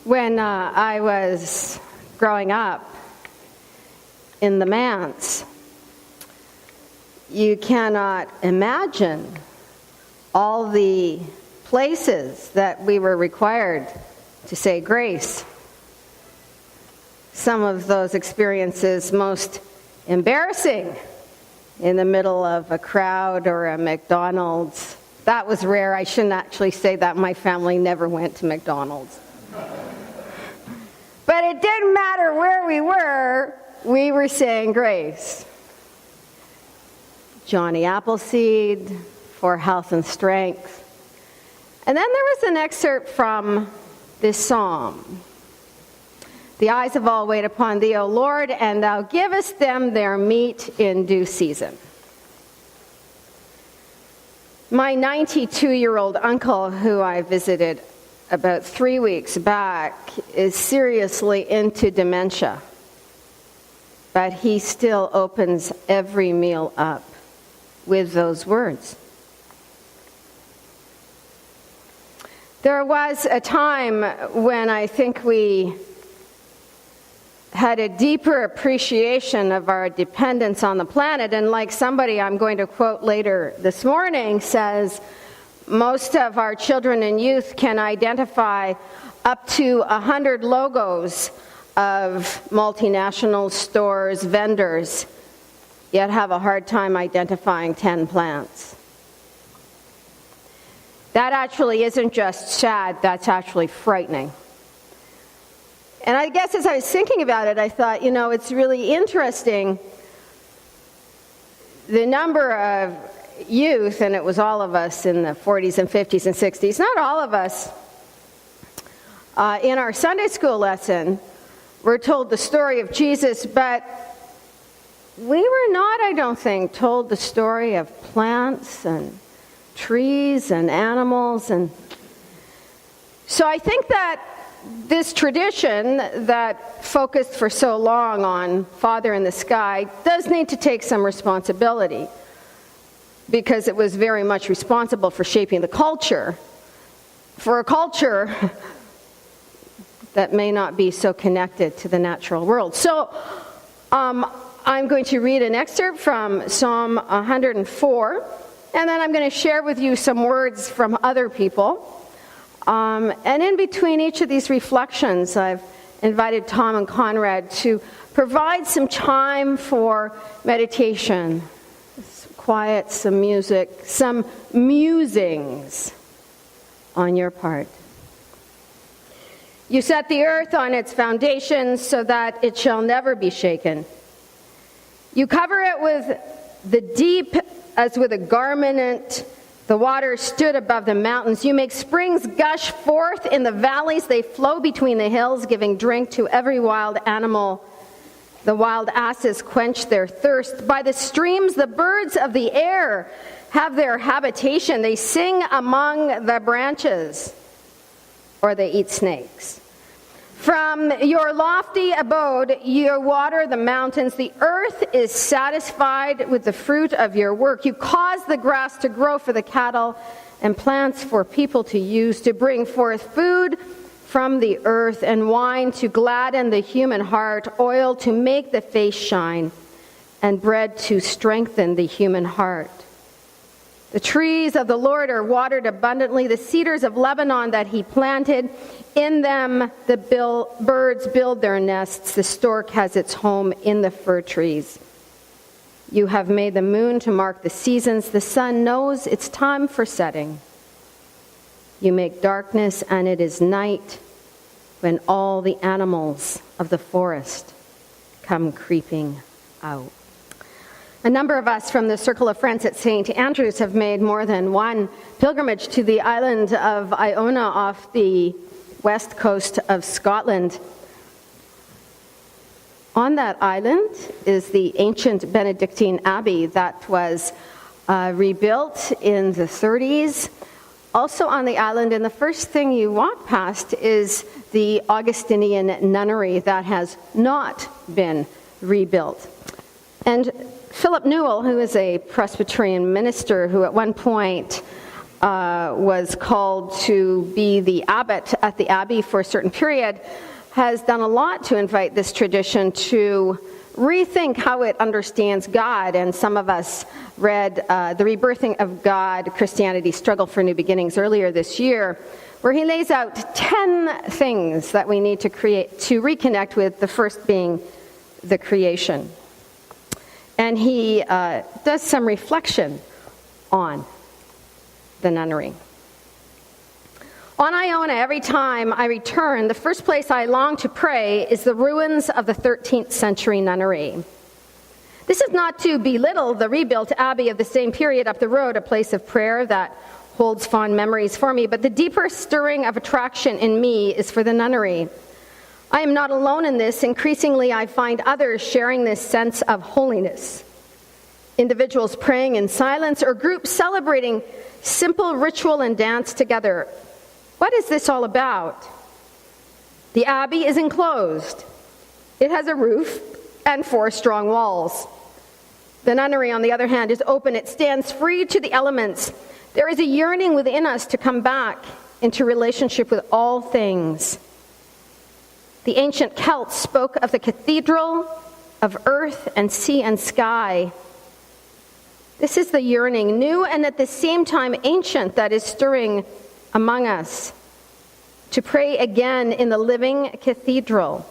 When I was growing up in the manse, you cannot imagine all the places that we were required to say grace. Some of those experiences most embarrassing in the middle of a crowd or a McDonald's. That was rare. I shouldn't actually say that. My family never went to McDonald's. But it didn't matter where we were saying grace. Johnny Appleseed, for health and strength. And then there was an excerpt from this psalm. The eyes of all wait upon thee, O Lord, and thou givest them their meat in due season. My 92-year-old uncle, who I visited about 3 weeks back, is seriously into dementia. But he still opens every meal up with those words. There was a time when I think we had a deeper appreciation of our dependence on the planet, and like somebody I'm going to quote later this morning says, most of our children and youth can identify up to 100 logos of multinational stores, vendors, yet have a hard time identifying 10 plants. That actually isn't just sad, that's actually frightening. And I guess as I was thinking about it, I thought, it's really interesting. The number of youth, and it was all of us in the 40s and 50s and 60s, not all of us, in our Sunday school lesson, were told the story of Jesus, but we were not, I don't think, told the story of plants and trees and animals. And so I think that this tradition that focused for so long on Father in the sky does need to take some responsibility, because it was very much responsible for shaping the culture, for a culture that may not be so connected to the natural world. So I'm going to read an excerpt from Psalm 104, and then I'm going to share with you some words from other people. And in between each of these reflections, I've invited Tom and Conrad to provide some time for meditation, some quiet, some music, some musings on your part. You set the earth on its foundations so that it shall never be shaken. You cover it with the deep as with a garment. The waters stood above the mountains. You make springs gush forth in the valleys. They flow between the hills, giving drink to every wild animal. The wild asses quench their thirst. By the streams, the birds of the air have their habitation. They sing among the branches, or they eat snakes. From your lofty abode, you water the mountains. The earth is satisfied with the fruit of your work. You cause the grass to grow for the cattle and plants for people to use, to bring forth food from the earth and wine to gladden the human heart, oil to make the face shine, and bread to strengthen the human heart. The trees of the Lord are watered abundantly, the cedars of Lebanon that he planted. In them the birds build their nests. The stork has its home in the fir trees. You have made the moon to mark the seasons. The sun knows it's time for setting. You make darkness, and it is night when all the animals of the forest come creeping out. A number of us from the Circle of Friends at St. Andrews have made more than one pilgrimage to the island of Iona off the west coast of Scotland. On that island is the ancient Benedictine Abbey that was rebuilt in the 30s. Also on the island, and the first thing you walk past is the Augustinian nunnery that has not been rebuilt. And Philip Newell, who is a Presbyterian minister who at one point was called to be the abbot at the abbey for a certain period, has done a lot to invite this tradition to rethink how it understands God. And some of us read The Rebirthing of God, Christianity's Struggle for New Beginnings earlier this year, where he lays out 10 things that we need to create to reconnect with, the first being the creation. And he does some reflection on the nunnery. On Iona, every time I return, the first place I long to pray is the ruins of the 13th century nunnery. This is not to belittle the rebuilt abbey of the same period up the road, a place of prayer that holds fond memories for me, but the deeper stirring of attraction in me is for the nunnery. I am not alone in this. Increasingly, I find others sharing this sense of holiness. Individuals praying in silence or groups celebrating simple ritual and dance together. What is this all about? The abbey is enclosed. It has a roof and 4 strong walls. The nunnery, on the other hand, is open. It stands free to the elements. There is a yearning within us to come back into relationship with all things. The ancient Celts spoke of the cathedral of earth and sea and sky. This is the yearning, new and at the same time ancient, that is stirring among us, to pray again in the living cathedral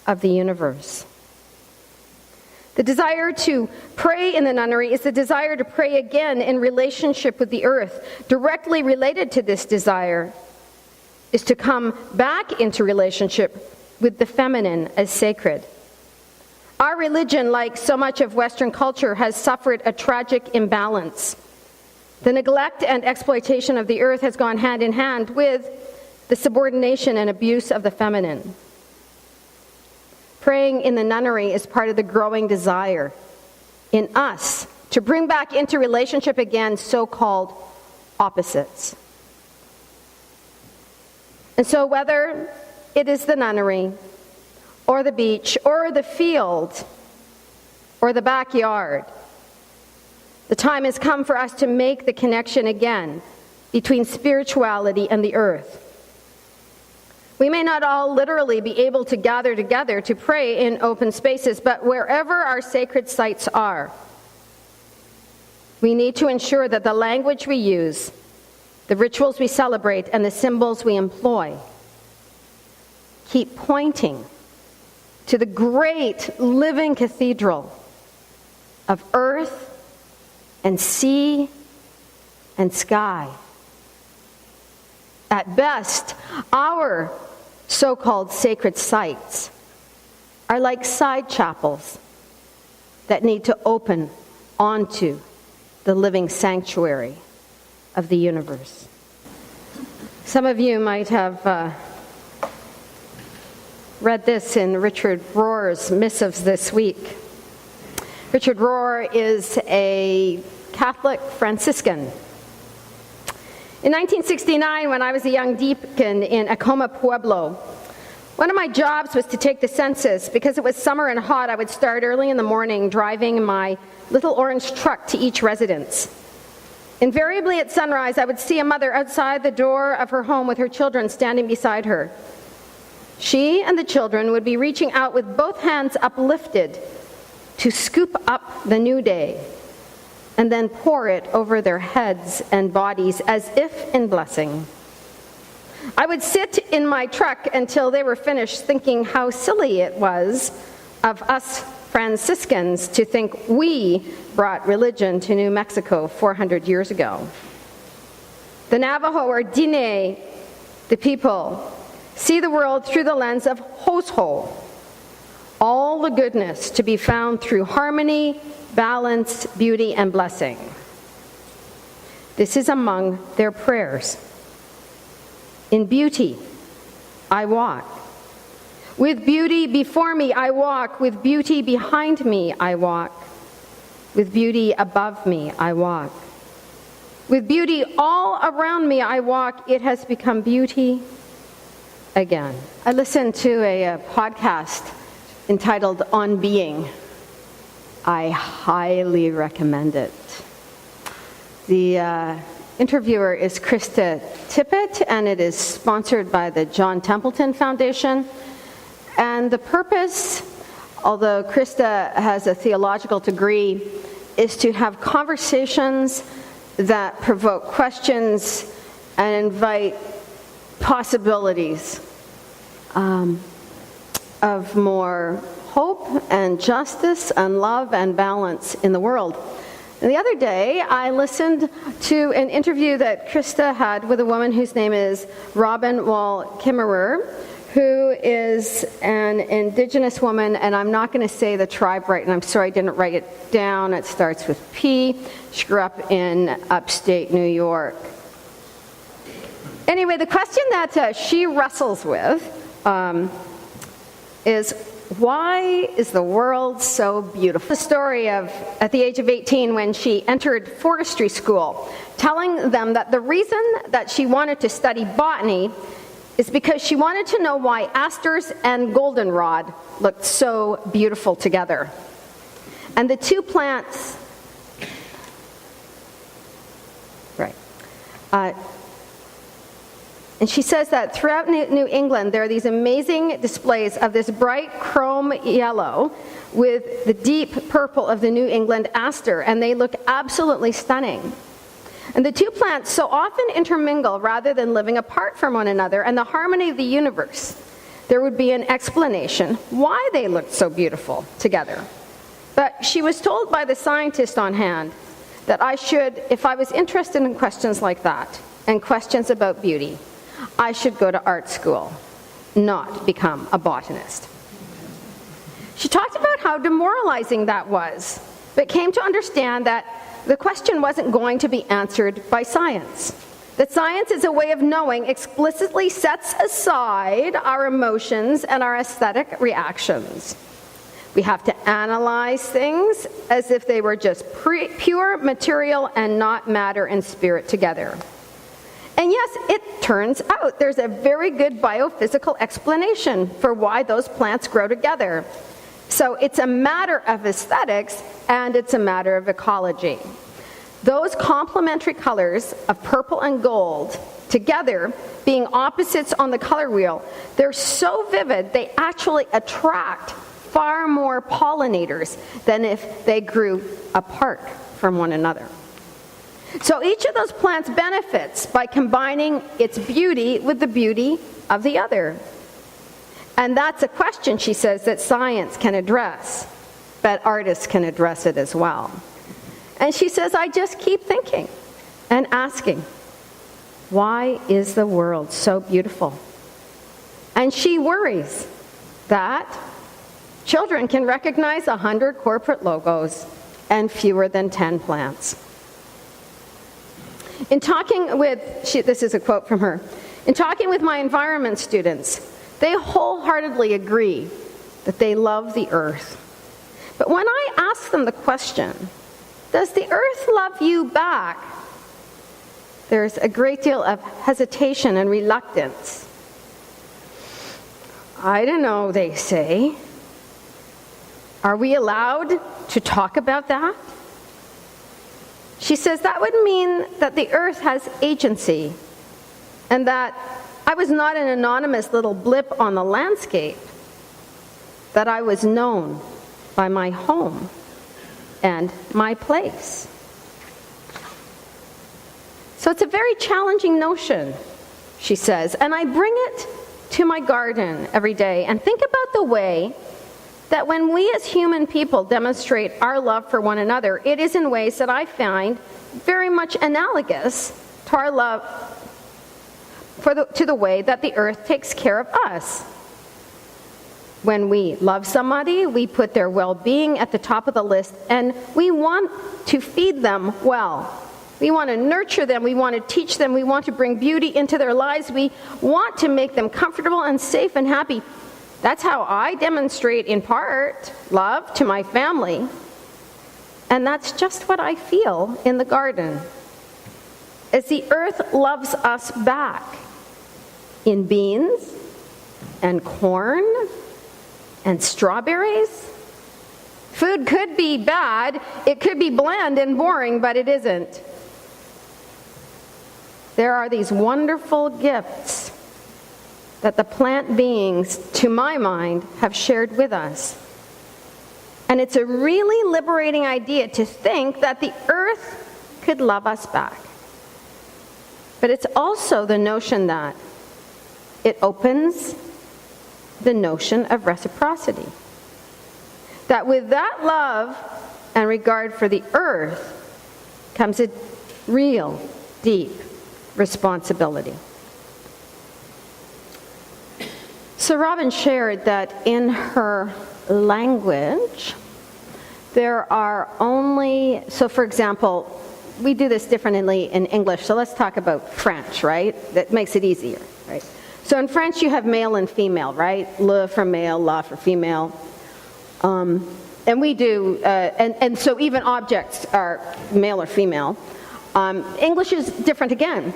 of the universe. The desire to pray in the nunnery is the desire to pray again in relationship with the earth. Directly related to this desire is to come back into relationship with the feminine as sacred. Our religion, like so much of Western culture, has suffered a tragic imbalance. The neglect and exploitation of the earth has gone hand in hand with the subordination and abuse of the feminine. Praying in the nunnery is part of the growing desire in us to bring back into relationship again so-called opposites. And so whether it is the nunnery, or the beach, or the field, or the backyard, the time has come for us to make the connection again between spirituality and the earth. We may not all literally be able to gather together to pray in open spaces, but wherever our sacred sites are, we need to ensure that the language we use, the rituals we celebrate, and the symbols we employ keep pointing to the great living cathedral of earth and sea and sky. At best, our so-called sacred sites are like side chapels that need to open onto the living sanctuary of the universe. Some of you might have read this in Richard Rohr's missives this week. Richard Rohr is a Catholic Franciscan. In 1969, when I was a young deacon in Acoma Pueblo, one of my jobs was to take the census. Because it was summer and hot, I would start early in the morning driving my little orange truck to each residence. Invariably at sunrise, I would see a mother outside the door of her home with her children standing beside her. She and the children would be reaching out with both hands uplifted to scoop up the new day and then pour it over their heads and bodies as if in blessing. I would sit in my truck until they were finished, thinking how silly it was of us Franciscans to think we brought religion to New Mexico 400 years ago. The Navajo, or Diné, the people, see the world through the lens of Hosho, all the goodness to be found through harmony, balance, beauty, and blessing. This is among their prayers. In beauty, I walk. With beauty before me, I walk. With beauty behind me, I walk. With beauty above me, I walk. With beauty all around me, I walk. It has become beauty again. I listened to a podcast entitled On Being. I highly recommend it. The interviewer is Krista Tippett, and it is sponsored by the John Templeton Foundation. And the purpose, although Krista has a theological degree, is to have conversations that provoke questions and invite possibilities of more hope and justice and love and balance in the world. And the other day, I listened to an interview that Krista had with a woman whose name is Robin Wall Kimmerer, who is an Indigenous woman, and I'm not going to say the tribe right, and I'm sorry I didn't write it down. It starts with P. She grew up in upstate New York. Anyway, the question that she wrestles with is, why is the world so beautiful? The story of, at the age of 18, when she entered forestry school, telling them that the reason that she wanted to study botany is because she wanted to know why asters and goldenrod looked so beautiful together. And the two plants, and she says that throughout New England, there are these amazing displays of this bright chrome yellow with the deep purple of the New England aster, and they look absolutely stunning. And the two plants so often intermingle rather than living apart from one another, and the harmony of the universe. There would be an explanation why they looked so beautiful together. But she was told by the scientist on hand that I should, if I was interested in questions like that, and questions about beauty, I should go to art school, not become a botanist. She talked about how demoralizing that was, but came to understand that the question wasn't going to be answered by science. That science is a way of knowing explicitly sets aside our emotions and our aesthetic reactions. We have to analyze things as if they were just pure material and not matter and spirit together. And yes, it turns out there's a very good biophysical explanation for why those plants grow together. So it's a matter of aesthetics and it's a matter of ecology. Those complementary colors of purple and gold together, being opposites on the color wheel, they're so vivid they actually attract far more pollinators than if they grew apart from one another. So each of those plants benefits by combining its beauty with the beauty of the other. And that's a question, she says, that science can address, but artists can address it as well. And she says, I just keep thinking and asking, why is the world so beautiful? And she worries that children can recognize 100 corporate logos and fewer than 10 plants. In talking with, this is a quote from her, in talking with my environment students, they wholeheartedly agree that they love the earth. But when I ask them the question, does the earth love you back? There's a great deal of hesitation and reluctance. I don't know, they say. Are we allowed to talk about that? She says that would mean that the earth has agency and that I was not an anonymous little blip on the landscape, that I was known by my home and my place. So it's a very challenging notion, she says, and I bring it to my garden every day and think about the way that when we as human people demonstrate our love for one another, it is in ways that I find very much analogous to our love to the way that the earth takes care of us. When we love somebody, we put their well-being at the top of the list, and we want to feed them well. We want to nurture them, we want to teach them, we want to bring beauty into their lives, we want to make them comfortable and safe and happy. That's how I demonstrate, in part, love to my family. And that's just what I feel in the garden, as the earth loves us back in beans and corn and strawberries. Food could be bad, it could be bland and boring, but it isn't. there are these wonderful gifts that the plant beings, to my mind, have shared with us. And it's a really liberating idea to think that the earth could love us back. But it's also the notion that it opens the notion of reciprocity. That with that love and regard for the earth comes a real, deep responsibility. So Robin shared that in her language, there are only, so for example, we do this differently in English, so let's talk about French, right? That makes it easier, right? So in French you have male and female, right? Le for male, la for female. And we do, and so even objects are male or female. English is different again.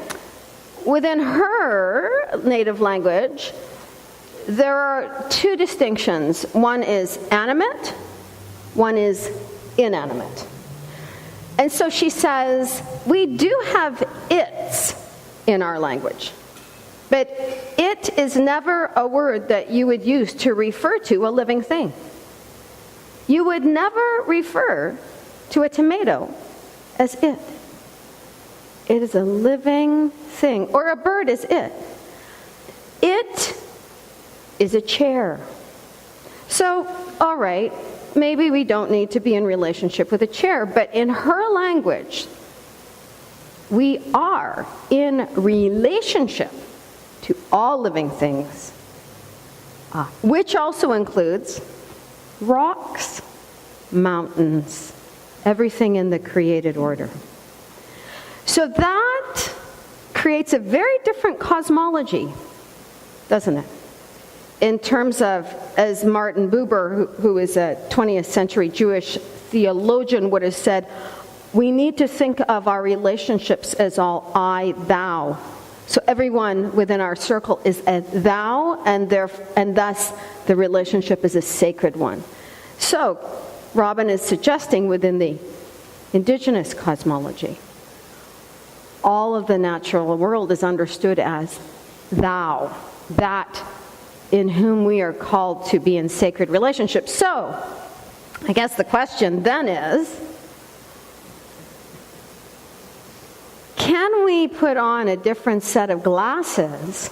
Within her native language, there are two distinctions. One is animate, one is inanimate. And so she says, we do have its in our language, but it is never a word that you would use to refer to a living thing. You would never refer to a tomato as it. It is a living thing, or a bird is it. It is a chair. So, all right, maybe we don't need to be in relationship with a chair, but in her language, we are in relationship to all living things, which also includes rocks, mountains, everything in the created order. So that creates a very different cosmology, doesn't it? In terms of, as Martin Buber, who is a 20th century Jewish theologian, would have said, we need to think of our relationships as all I, thou. So everyone within our circle is a thou, and thus the relationship is a sacred one. So Robin is suggesting within the indigenous cosmology, all of the natural world is understood as thou, that in whom we are called to be in sacred relationship. So, I guess the question then is, can we put on a different set of glasses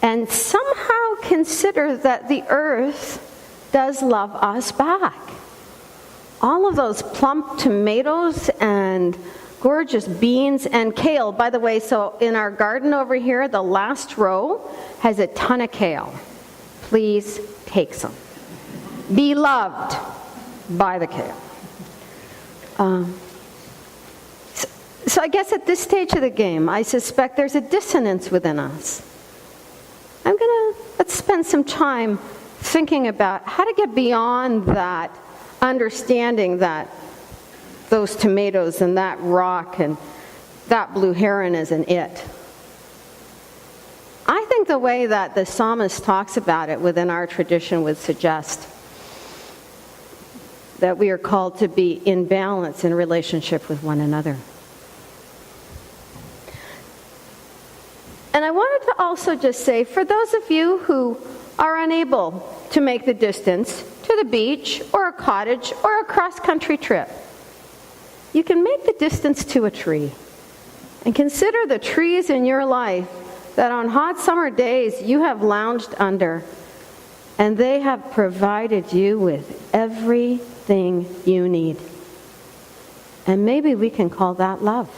and somehow consider that the earth does love us back? All of those plump tomatoes and gorgeous beans and kale. By the way, so in our garden over here, the last row has a ton of kale. Please take some. Be loved by the kale. So I guess at this stage of the game, I suspect there's a dissonance within us. Let's spend some time thinking about how to get beyond that understanding that those tomatoes and that rock and that blue heron is an it. I think the way that the psalmist talks about it within our tradition would suggest that we are called to be in balance in relationship with one another. And I wanted to also just say, for those of you who are unable to make the distance to the beach or a cottage or a cross-country trip, you can make the distance to a tree. And consider the trees in your life that on hot summer days you have lounged under, and they have provided you with everything you need. And maybe we can call that love.